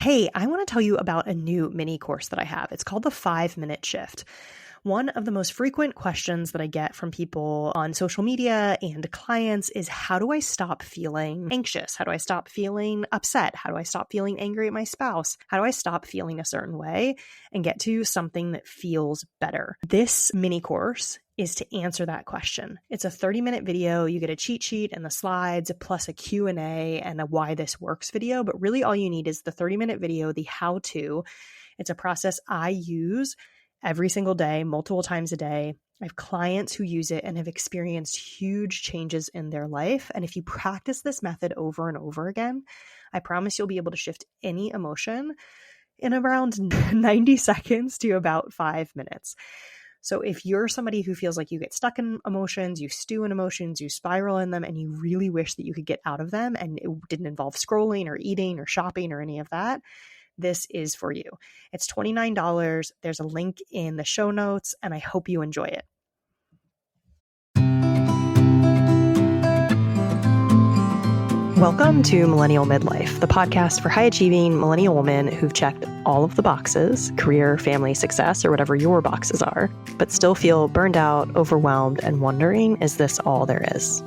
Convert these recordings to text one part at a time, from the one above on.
Hey, I want to tell you about a new mini course that I have. It's called the 5-Minute Shift. One of the most frequent questions that I get from people on social media and clients is, how do I stop feeling anxious? How do I stop feeling upset? How do I stop feeling angry at my spouse? How do I stop feeling a certain way and get to something that feels better? This mini course is to answer that question. It's a 30-minute video. You get a cheat sheet and the slides, plus a Q&A and a why this works video. But really all you need is the 30-minute video, the how-to. It's a process I use every single day, multiple times a day. I have clients who use it and have experienced huge changes in their life. And if you practice this method over and over again, I promise you'll be able to shift any emotion in around 90 seconds to about 5 minutes. So if you're somebody who feels like you get stuck in emotions, you stew in emotions, you spiral in them, and you really wish that you could get out of them and it didn't involve scrolling or eating or shopping or any of that, this is for you. It's $29. There's a link in the show notes, and I hope you enjoy it. Welcome to Millennial Midlife, the podcast for high-achieving millennial women who've checked all of the boxes, career, family, success, or whatever your boxes are, but still feel burned out, overwhelmed, and wondering, is this all there is?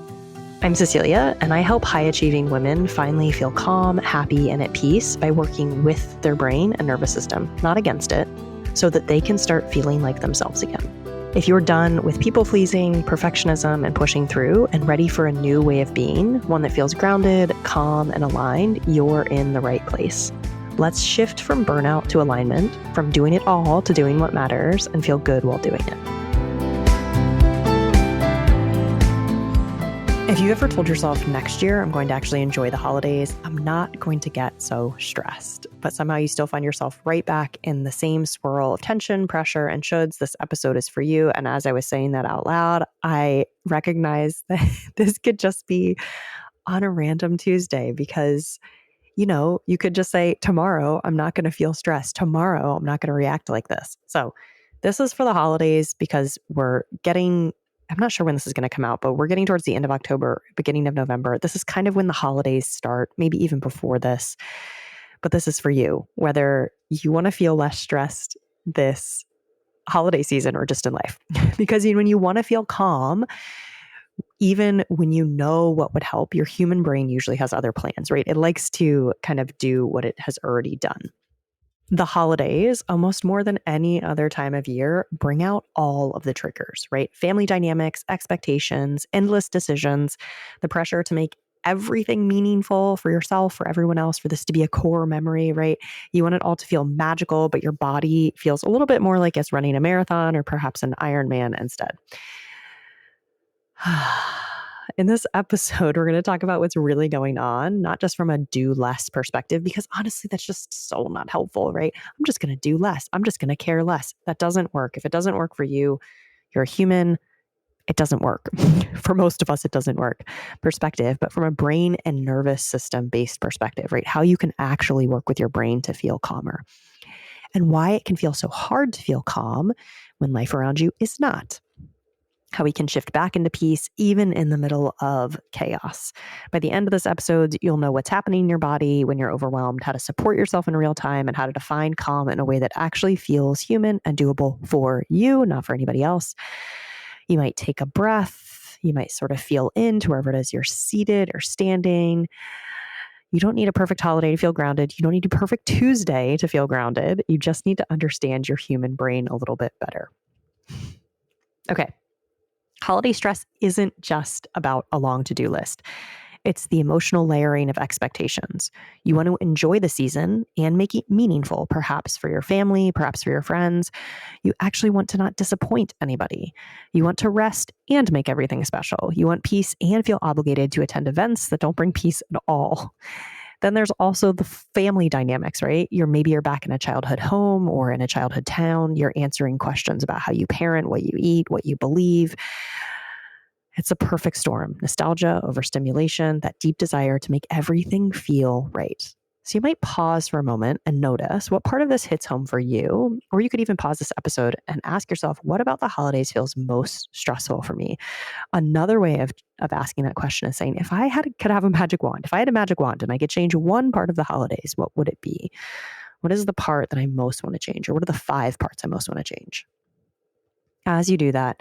I'm Cecelia, and I help high-achieving women finally feel calm, happy, and at peace by working with their brain and nervous system, not against it, so that they can start feeling like themselves again. If you're done with people-pleasing, perfectionism, and pushing through, and ready for a new way of being, one that feels grounded, calm, and aligned, you're in the right place. Let's shift from burnout to alignment, from doing it all to doing what matters, and feel good while doing it. If you ever told yourself, next year I'm going to actually enjoy the holidays, I'm not going to get so stressed, but somehow you still find yourself right back in the same swirl of tension, pressure, and shoulds, this episode is for you. And as I was saying that out loud, I recognize that this could just be on a random Tuesday because, you could just say, tomorrow I'm not going to feel stressed. Tomorrow I'm not going to react like this. So this is for the holidays because I'm not sure when this is going to come out, but we're getting towards the end of October, beginning of November. This is kind of when the holidays start, maybe even before this. But this is for you, whether you want to feel less stressed this holiday season or just in life. Because when you want to feel calm, even when you know what would help, your human brain usually has other plans, right? It likes to kind of do what it has already done. The holidays, almost more than any other time of year, bring out all of the triggers, right? Family dynamics, expectations, endless decisions, the pressure to make everything meaningful for yourself, for everyone else, for this to be a core memory, right? You want it all to feel magical, but your body feels a little bit more like it's running a marathon or perhaps an Ironman instead. In this episode, we're going to talk about what's really going on, not just from a do less perspective, because honestly, that's just so not helpful, right? I'm just going to do less. I'm just going to care less. That doesn't work. If it doesn't work for you, you're a human. It doesn't work. For most of us, it doesn't work. Perspective, but from a brain and nervous system based perspective, right? How you can actually work with your brain to feel calmer and why it can feel so hard to feel calm when life around you is not. How we can shift back into peace even in the middle of chaos. By the end of this episode, you'll know what's happening in your body when you're overwhelmed, how to support yourself in real time, and how to define calm in a way that actually feels human and doable for you, not for anybody else. You might take a breath. You might sort of feel into wherever it is you're seated or standing. You don't need a perfect holiday to feel grounded. You don't need a perfect Tuesday to feel grounded. You just need to understand your human brain a little bit better. Okay. Holiday stress isn't just about a long to-do list. It's the emotional layering of expectations. You want to enjoy the season and make it meaningful, perhaps for your family, perhaps for your friends. You actually want to not disappoint anybody. You want to rest and make everything special. You want peace and feel obligated to attend events that don't bring peace at all. Then there's also the family dynamics, right? Maybe you're back in a childhood home or in a childhood town. You're answering questions about how you parent, what you eat, what you believe. It's a perfect storm. Nostalgia, overstimulation, that deep desire to make everything feel right. So you might pause for a moment and notice what part of this hits home for you. Or you could even pause this episode and ask yourself, what about the holidays feels most stressful for me? Another way of asking that question is saying, if I could have a magic wand, if I had a magic wand and I could change one part of the holidays, what would it be? What is the part that I most want to change? Or what are the 5 parts I most want to change? As you do that,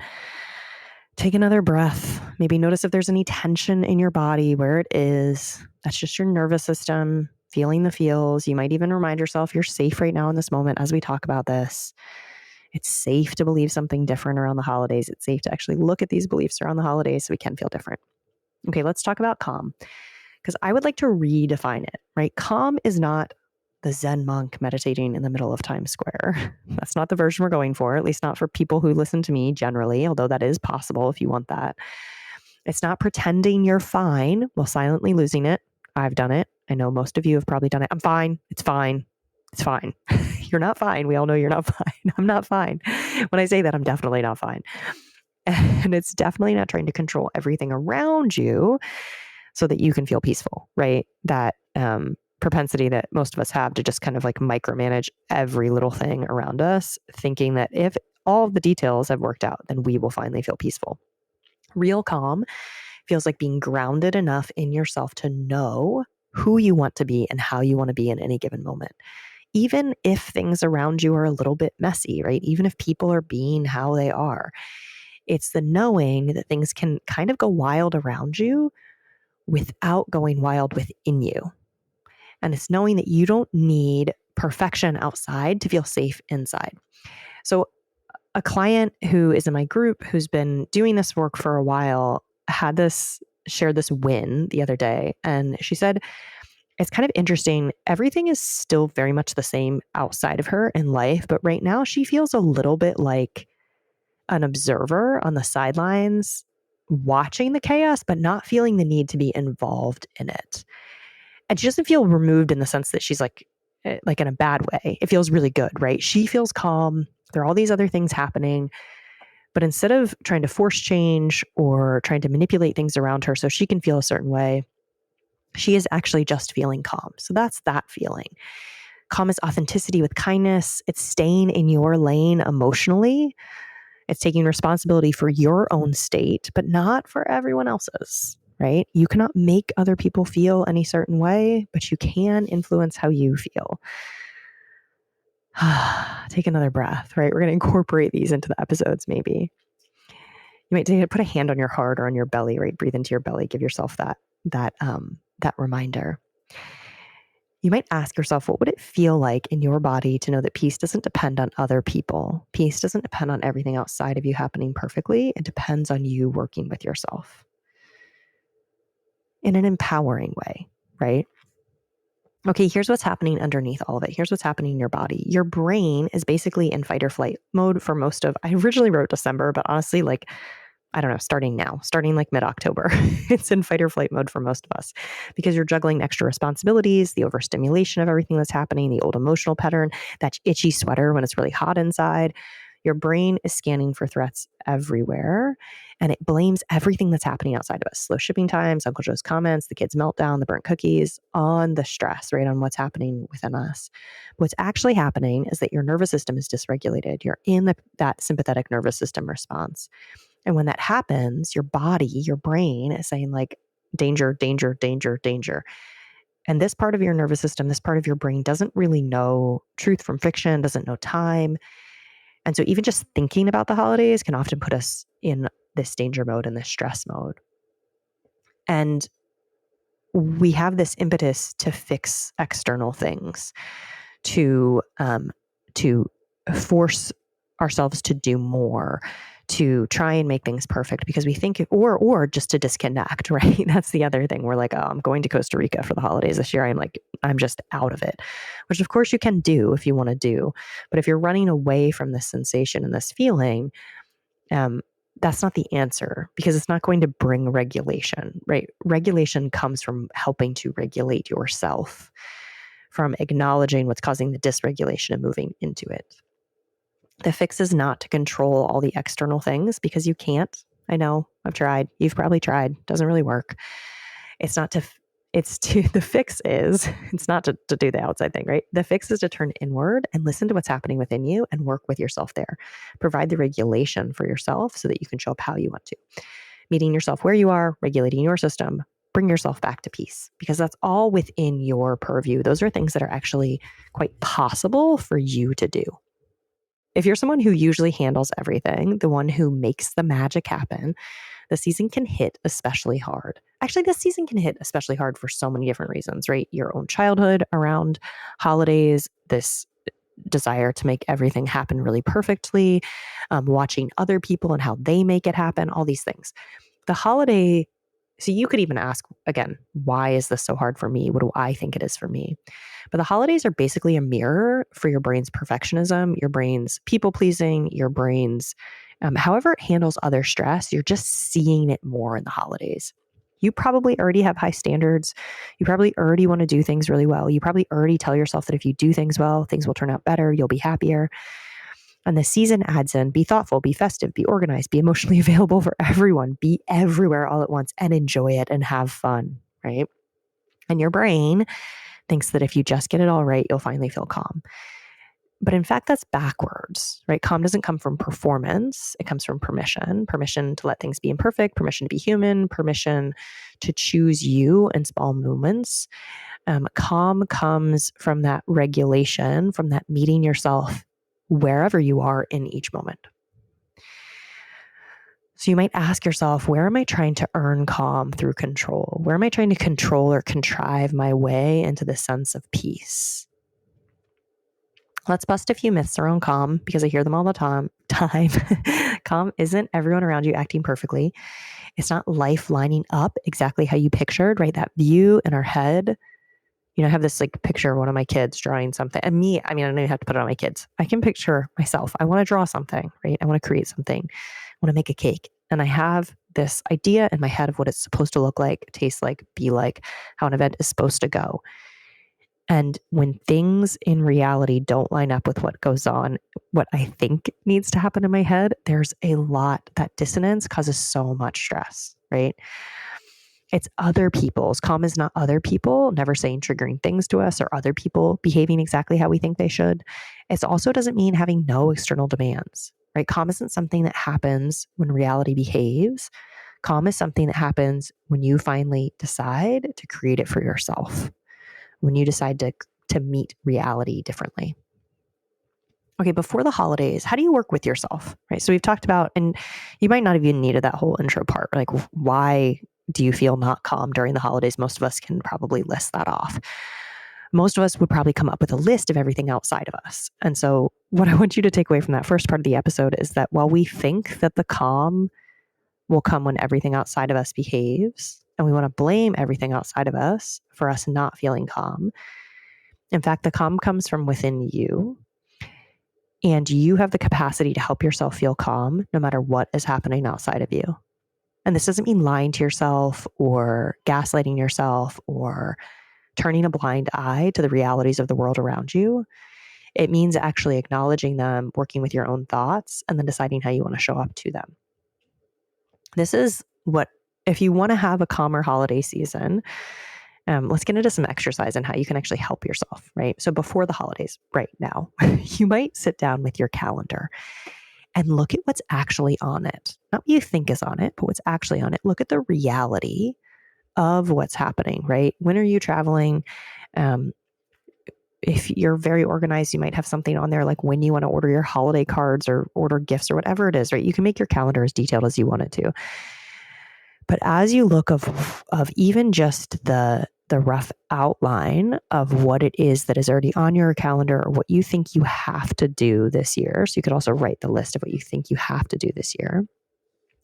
take another breath. Maybe notice if there's any tension in your body, where it is. That's just your nervous system feeling the feels. You might even remind yourself you're safe right now in this moment as we talk about this. It's safe to believe something different around the holidays. It's safe to actually look at these beliefs around the holidays so we can feel different. Okay, let's talk about calm, because I would like to redefine it, right? Calm is not the Zen monk meditating in the middle of Times Square. That's not the version we're going for, at least not for people who listen to me generally, although that is possible if you want that. It's not pretending you're fine while silently losing it. I've done it. I know most of you have probably done it. I'm fine. It's fine. It's fine. You're not fine. We all know you're not fine. I'm not fine. When I say that, I'm definitely not fine. And it's definitely not trying to control everything around you so that you can feel peaceful, right? That propensity that most of us have to just kind of like micromanage every little thing around us, thinking that if all of the details have worked out, then we will finally feel peaceful. Real calm feels like being grounded enough in yourself to know who you want to be and how you want to be in any given moment. Even if things around you are a little bit messy, right? Even if people are being how they are, it's the knowing that things can kind of go wild around you without going wild within you. And it's knowing that you don't need perfection outside to feel safe inside. So a client who is in my group who's been doing this work for a while shared this win the other day. And she said, it's kind of interesting. Everything is still very much the same outside of her in life, but right now she feels a little bit like an observer on the sidelines, watching the chaos, but not feeling the need to be involved in it. And she doesn't feel removed in the sense that she's like in a bad way. It feels really good, right? She feels calm. There are all these other things happening. But instead of trying to force change or trying to manipulate things around her so she can feel a certain way, she is actually just feeling calm. So that's that feeling. Calm is authenticity with kindness. It's staying in your lane emotionally. It's taking responsibility for your own state, but not for everyone else's, right? You cannot make other people feel any certain way, but you can influence how you feel. Take another breath, right? We're going to incorporate these into the episodes maybe. You might put a hand on your heart or on your belly, right? Breathe into your belly. Give yourself that reminder. You might ask yourself, what would it feel like in your body to know that peace doesn't depend on other people? Peace doesn't depend on everything outside of you happening perfectly. It depends on you working with yourself in an empowering way, right? Okay, here's what's happening underneath all of it. Here's what's happening in your body. Your brain is basically in fight or flight mode for I originally wrote December, but honestly, I don't know, starting like mid-October, it's in fight or flight mode for most of us because you're juggling extra responsibilities, the overstimulation of everything that's happening, the old emotional pattern, that itchy sweater when it's really hot inside. Your brain is scanning for threats everywhere, and it blames everything that's happening outside of us. Slow shipping times, Uncle Joe's comments, the kids' meltdown, the burnt cookies, on the stress, right? On what's happening within us. What's actually happening is that your nervous system is dysregulated. You're in that sympathetic nervous system response. And when that happens, your body, your brain is saying like, danger, danger, danger, danger. And this part of your nervous system, this part of your brain doesn't really know truth from fiction, doesn't know time. And so even just thinking about the holidays can often put us in this danger mode and this stress mode. And we have this impetus to fix external things, to force ourselves to do more, to try and make things perfect because we think, or just to disconnect, right? That's the other thing. We're like, oh, I'm going to Costa Rica for the holidays this year. I'm just out of it, which of course you can do if you want to do. But if you're running away from this sensation and this feeling, that's not the answer because it's not going to bring regulation, right? Regulation comes from helping to regulate yourself, from acknowledging what's causing the dysregulation and moving into it. The fix is not to control all the external things because you can't. I know, I've tried. You've probably tried. Doesn't really work. It's not to The fix is, it's not to do the outside thing, right? The fix is to turn inward and listen to what's happening within you and work with yourself there. Provide the regulation for yourself so that you can show up how you want to. Meeting yourself where you are, regulating your system, bring yourself back to peace, because that's all within your purview. Those are things that are actually quite possible for you to do. If you're someone who usually handles everything, the one who makes the magic happen, the season can hit especially hard. Actually, this season can hit especially hard for so many different reasons, right? Your own childhood around holidays, this desire to make everything happen really perfectly, watching other people and how they make it happen, all these things. The holiday, so you could even ask again, why is this so hard for me? What do I think it is for me? But the holidays are basically a mirror for your brain's perfectionism, your brain's people pleasing, your brain's however it handles other stress. You're just seeing it more in the holidays. You probably already have high standards. You probably already want to do things really well. You probably already tell yourself that if you do things well, things will turn out better. You'll be happier. And the season adds in, be thoughtful, be festive, be organized, be emotionally available for everyone, be everywhere all at once and enjoy it and have fun, right? And your brain thinks that if you just get it all right, you'll finally feel calm. But in fact, that's backwards, right? Calm doesn't come from performance. It comes from permission to let things be imperfect, permission to be human, permission to choose you in small moments. Calm comes from that regulation, from that meeting yourself wherever you are in each moment. So you might ask yourself, where am I trying to earn calm through control? Where am I trying to control or contrive my way into the sense of peace? Let's bust a few myths around calm, because I hear them all the time. Calm isn't everyone around you acting perfectly. It's not life lining up exactly how you pictured, right? That view in our head. I have this picture of one of my kids drawing something. And me, I don't even have to put it on my kids. I can picture myself. I want to draw something, right? I want to create something. I want to make a cake. And I have this idea in my head of what it's supposed to look like, taste like, be like, how an event is supposed to go. And when things in reality don't line up with what goes on, what I think needs to happen in my head, there's a lot, that dissonance causes so much stress, right? It's other people's. Calm is not other people never saying triggering things to us or other people behaving exactly how we think they should. It also doesn't mean having no external demands, right? Calm isn't something that happens when reality behaves. Calm is something that happens when you finally decide to create it for yourself, when you decide to meet reality differently. Okay, before the holidays, how do you work with yourself, right? So we've talked about, and you might not have even needed that whole intro part, like why do you feel not calm during the holidays? Most of us can probably list that off. Most of us would probably come up with a list of everything outside of us. And so what I want you to take away from that first part of the episode is that while we think that the calm will come when everything outside of us behaves, and we want to blame everything outside of us for us not feeling calm, in fact, the calm comes from within you. And you have the capacity to help yourself feel calm no matter what is happening outside of you. And this doesn't mean lying to yourself or gaslighting yourself or turning a blind eye to the realities of the world around you. It means actually acknowledging them, working with your own thoughts, and then deciding how you want to show up to them. This is what, if you want to have a calmer holiday season, let's get into some exercise and how you can actually help yourself, right? So before the holidays, right now, you might sit down with your calendar and look at what's actually on it. Not what you think is on it, but what's actually on it. Look at the reality of what's happening, right? When are you traveling? If you're very organized, you might have something on there like when you want to order your holiday cards or order gifts or whatever it is, right? You can make your calendar as detailed as you want it to. But as you look of even just the rough outline of what it is that is already on your calendar or what you think you have to do this year, so you could also write the list of what you think you have to do this year,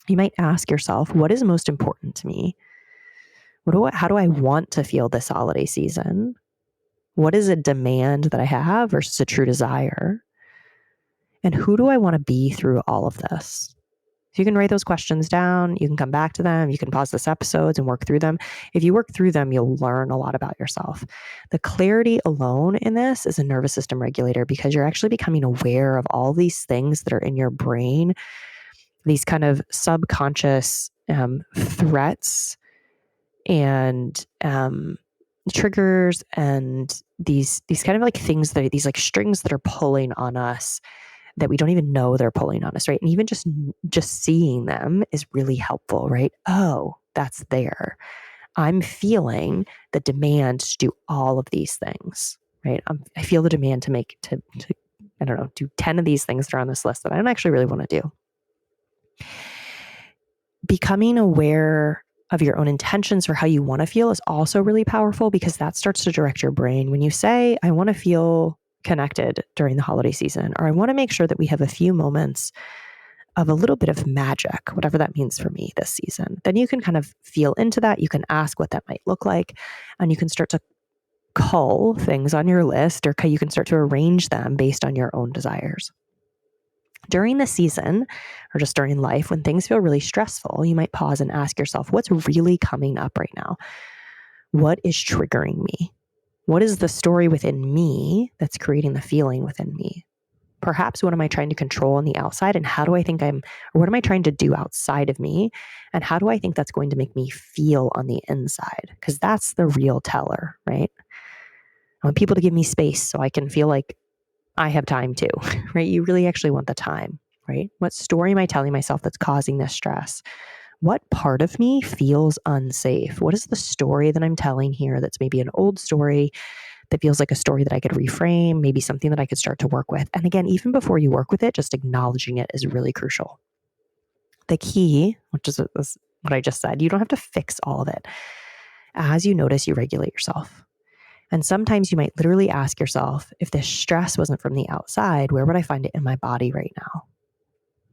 you might ask yourself, what is most important to me? How do I want to feel this holiday season? What is a demand that I have versus a true desire? And who do I want to be through all of this? So you can write those questions down. You can come back to them. You can pause this episodes and work through them. If you work through them, you'll learn a lot about yourself. The clarity alone in this is a nervous system regulator because you're actually becoming aware of all these things that are in your brain, these kind of subconscious threats and triggers and these kind of like things that these like strings that are pulling on us that we don't even know they're pulling on us, right? And even just seeing them is really helpful, right? Oh, that's there. I'm feeling the demand to do all of these things, right? I feel the demand to I don't know, do 10 of these things that are on this list that I don't actually really want to do. Becoming aware of your own intentions for how you want to feel is also really powerful, because that starts to direct your brain. When you say, I want to feel connected during the holiday season, or I want to make sure that we have a few moments of a little bit of magic, whatever that means for me this season, then you can kind of feel into that. You can ask what that might look like, and you can start to cull things on your list, or you can start to arrange them based on your own desires. During the season, or just during life, when things feel really stressful, you might pause and ask yourself, what's really coming up right now? What is triggering me? What is the story within me that's creating the feeling within me? Perhaps what am I trying to control on the outside, and how do I think or what am I trying to do outside of me? And how do I think that's going to make me feel on the inside? Because that's the real teller, right? I want people to give me space so I can feel like I have time too, right? You really actually want the time, right? What story am I telling myself that's causing this stress? What part of me feels unsafe? What is the story that I'm telling here that's maybe an old story that feels like a story that I could reframe, maybe something that I could start to work with? And again, even before you work with it, just acknowledging it is really crucial. The key, which is what I just said, you don't have to fix all of it. As you notice, you regulate yourself. And sometimes you might literally ask yourself, if this stress wasn't from the outside, where would I find it in my body right now?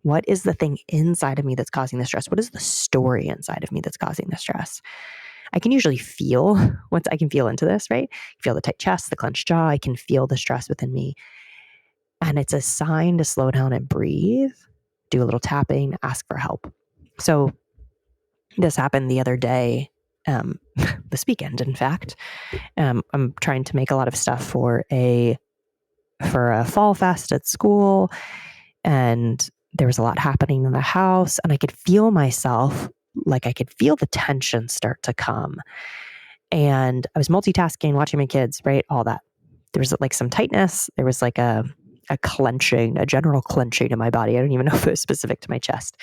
What is the thing inside of me that's causing the stress? What is the story inside of me that's causing the stress? I can usually feel once I can feel into this, right? Feel the tight chest, the clenched jaw. I can feel the stress within me. And it's a sign to slow down and breathe, do a little tapping, ask for help. So this happened the other day, this weekend, in fact. I'm trying to make a lot of stuff for a fall fest at school, and there was a lot happening in the house, and I could feel myself, like I could feel the tension start to come. And I was multitasking, watching my kids, right? All that. There was like some tightness. There was like a clenching, a general clenching in my body. I don't even know if it was specific to my chest.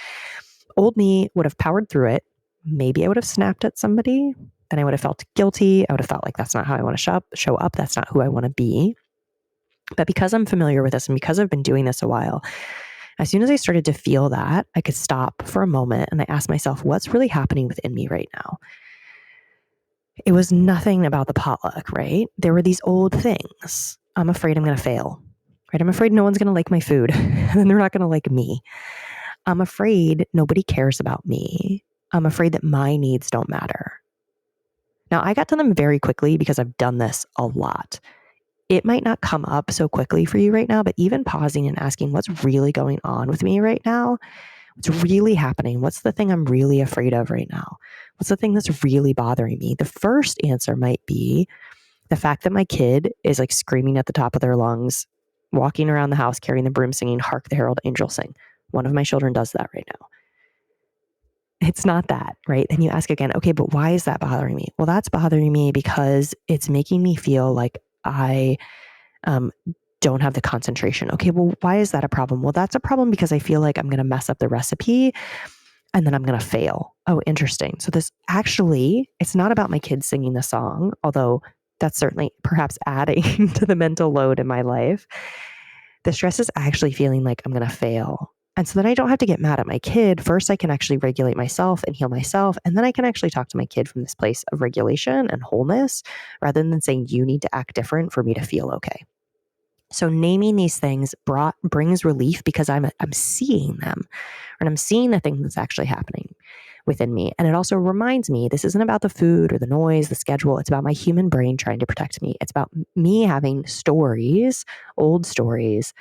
Old me would have powered through it. Maybe I would have snapped at somebody. Then I would have felt guilty. I would have felt like that's not how I want to show up. That's not who I want to be. But because I'm familiar with this, and because I've been doing this a while, as soon as I started to feel that, I could stop for a moment and I asked myself, what's really happening within me right now? It was nothing about the potluck, right? There were these old things. I'm afraid I'm going to fail, right? I'm afraid no one's going to like my food and then they're not going to like me. I'm afraid nobody cares about me. I'm afraid that my needs don't matter. Now, I got to them very quickly because I've done this a lot. It might not come up so quickly for you right now, but even pausing and asking what's really going on with me right now, what's really happening, what's the thing I'm really afraid of right now, what's the thing that's really bothering me? The first answer might be the fact that my kid is like screaming at the top of their lungs, walking around the house, carrying the broom, singing, "Hark the Herald Angels Sing." One of my children does that right now. It's not that, right? Then you ask again, okay, but why is that bothering me? Well, that's bothering me because it's making me feel like I don't have the concentration. Okay, well, why is that a problem? Well, that's a problem because I feel like I'm going to mess up the recipe and then I'm going to fail. Oh, interesting. So this actually, it's not about my kids singing the song, although that's certainly perhaps adding to the mental load in my life. The stress is actually feeling like I'm going to fail. And so then I don't have to get mad at my kid. First, I can actually regulate myself and heal myself. And then I can actually talk to my kid from this place of regulation and wholeness rather than saying, you need to act different for me to feel okay. So naming these things brings relief because I'm seeing them, and I'm seeing the thing that's actually happening within me. And it also reminds me, this isn't about the food or the noise, the schedule. It's about my human brain trying to protect me. It's about me having stories, old stories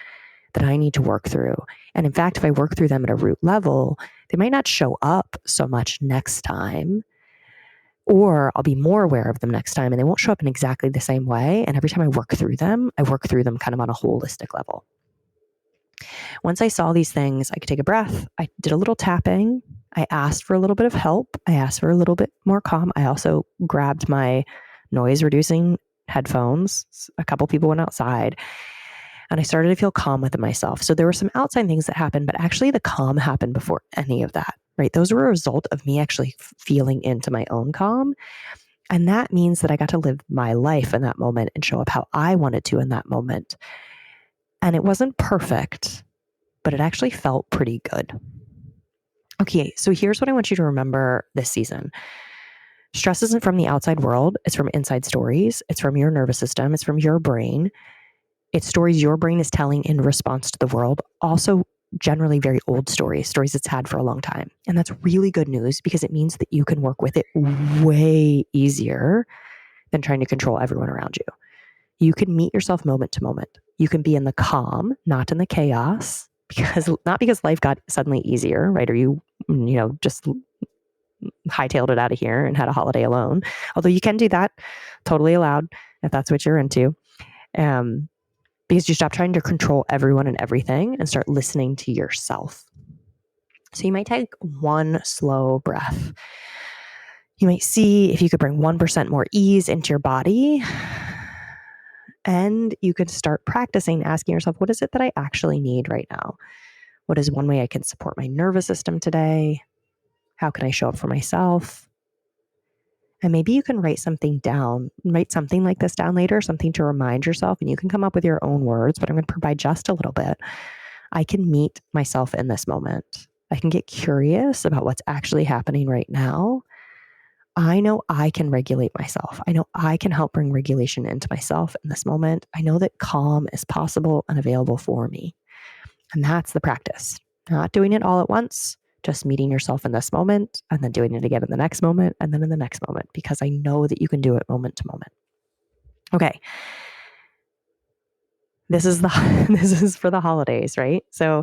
that I need to work through. And in fact, if I work through them at a root level, they might not show up so much next time, or I'll be more aware of them next time and they won't show up in exactly the same way. And every time I work through them kind of on a holistic level. Once I saw these things, I could take a breath. I did a little tapping. I asked for a little bit of help. I asked for a little bit more calm. I also grabbed my noise reducing headphones. A couple people went outside and I started to feel calm within myself. So there were some outside things that happened, but actually the calm happened before any of that, right? Those were a result of me actually feeling into my own calm. And that means that I got to live my life in that moment and show up how I wanted to in that moment. And it wasn't perfect, but it actually felt pretty good. Okay, so here's what I want you to remember this season. Stress isn't from the outside world. It's from inside stories. It's from your nervous system. It's from your brain. It's stories your brain is telling in response to the world. Also, generally very old stories it's had for a long time. And that's really good news because it means that you can work with it way easier than trying to control everyone around you. You can meet yourself moment to moment. You can be in the calm, not in the chaos, not because life got suddenly easier, right? Or you just hightailed it out of here and had a holiday alone. Although you can do that, totally allowed if that's what you're into. Because you stop trying to control everyone and everything and start listening to yourself. So you might take one slow breath. You might see if you could bring 1% more ease into your body. And you could start practicing asking yourself, what is it that I actually need right now? What is one way I can support my nervous system today? How can I show up for myself? And maybe you can write something like this down later, something to remind yourself, and you can come up with your own words, but I'm going to provide just a little bit. I can meet myself in this moment. I can get curious about what's actually happening right now. I know I can regulate myself. I know I can help bring regulation into myself in this moment. I know that calm is possible and available for me. And that's the practice. Not doing it all at once, just meeting yourself in this moment and then doing it again in the next moment and then in the next moment, because I know that you can do it moment to moment. Okay. This is for the holidays, right? So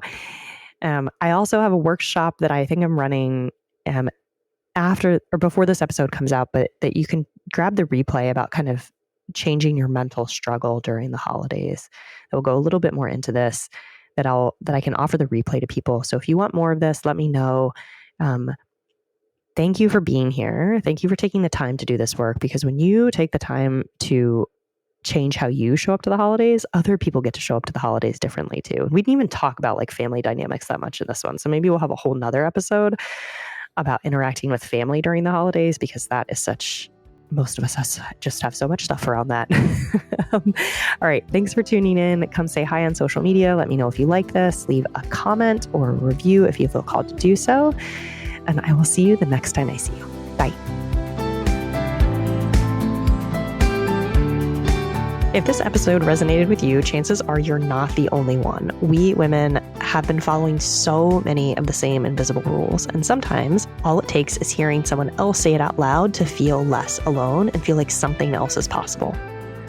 I also have a workshop that I think I'm running after or before this episode comes out, but that you can grab the replay about kind of changing your mental struggle during the holidays. That will go a little bit more into this, that I can offer the replay to people. So if you want more of this, let me know. Thank you for being here. Thank you for taking the time to do this work, because when you take the time to change how you show up to the holidays, other people get to show up to the holidays differently too. And we didn't even talk about like family dynamics that much in this one. So maybe we'll have a whole nother episode about interacting with family during the holidays, because that is most of us just have so much stuff around that. All right. Thanks for tuning in. Come say hi on social media. Let me know if you like this. Leave a comment or a review if you feel called to do so. And I will see you the next time I see you. Bye. If this episode resonated with you, chances are you're not the only one. We women have been following so many of the same invisible rules, and sometimes all it takes is hearing someone else say it out loud to feel less alone and feel like something else is possible.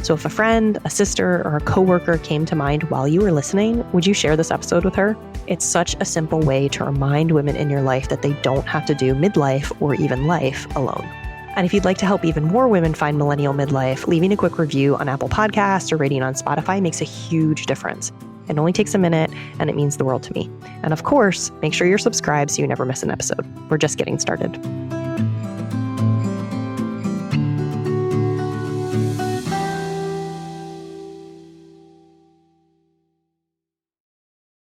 So if a friend, a sister, or a coworker came to mind while you were listening, would you share this episode with her? It's such a simple way to remind women in your life that they don't have to do midlife or even life alone. And if you'd like to help even more women find Millennial Midlife, leaving a quick review on Apple Podcasts or rating on Spotify makes a huge difference. It only takes a minute, and it means the world to me. And of course, make sure you're subscribed so you never miss an episode. We're just getting started.